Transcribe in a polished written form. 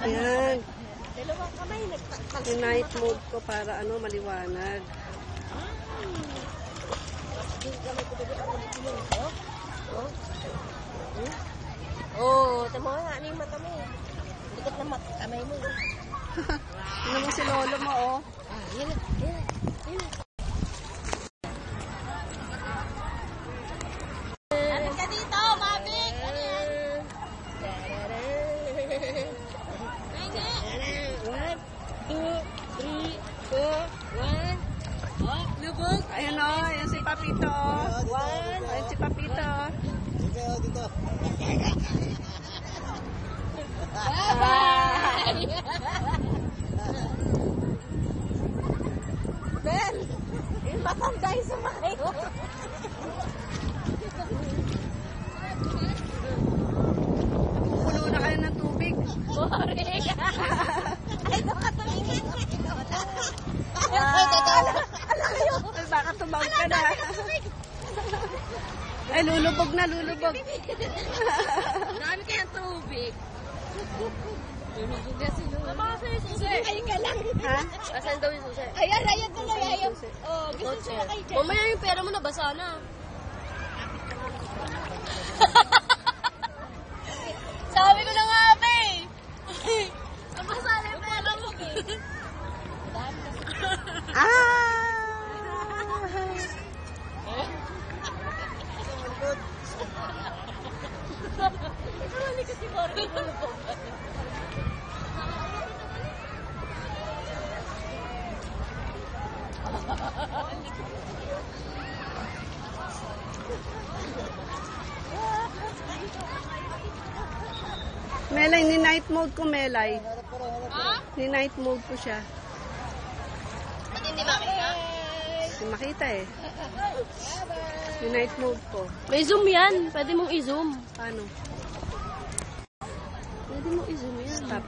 Ayan. Dalawang kamay, nagpagpag. Yung night mode ko para maliwanag. Tama nga, ano yung mata mo eh. Likot na kamay mo. Ano mo si lolo mo, oh. Yan. Lapit ka dito, Mabik! One, two, three, four, one. Lubog. Ayan, oh. Ayan si Papito. One. Ayan si Papito. Dito. Bye-bye! Ben! Yung matanda yung sumakay ko. Puno na kayo ng tubig. Boring! Ay, nakatulingin. Ay, baka tumawag ka na. Ay, lulubog na, lulubog. Dami kayang tubig. Susi. Ay ka lang. Ha? Asan daw yung susi? Ayan na lang. Ayan. Oh, gusto sumakay dyan. Mamaya yung pera mo nabasa na. Sabi ko na nga, ate. Nabasa na yung pera mo. Hindi ko si Cory. Melay, ni night mode ko, Melay. Ha? Ni night mode ko siya. Ba't hindi makita? Hindi makita eh. Ni night mode ko. May zoom yan. Pwede mong i-zoom. Paano? Pwede mong i-zoom yan. Stop.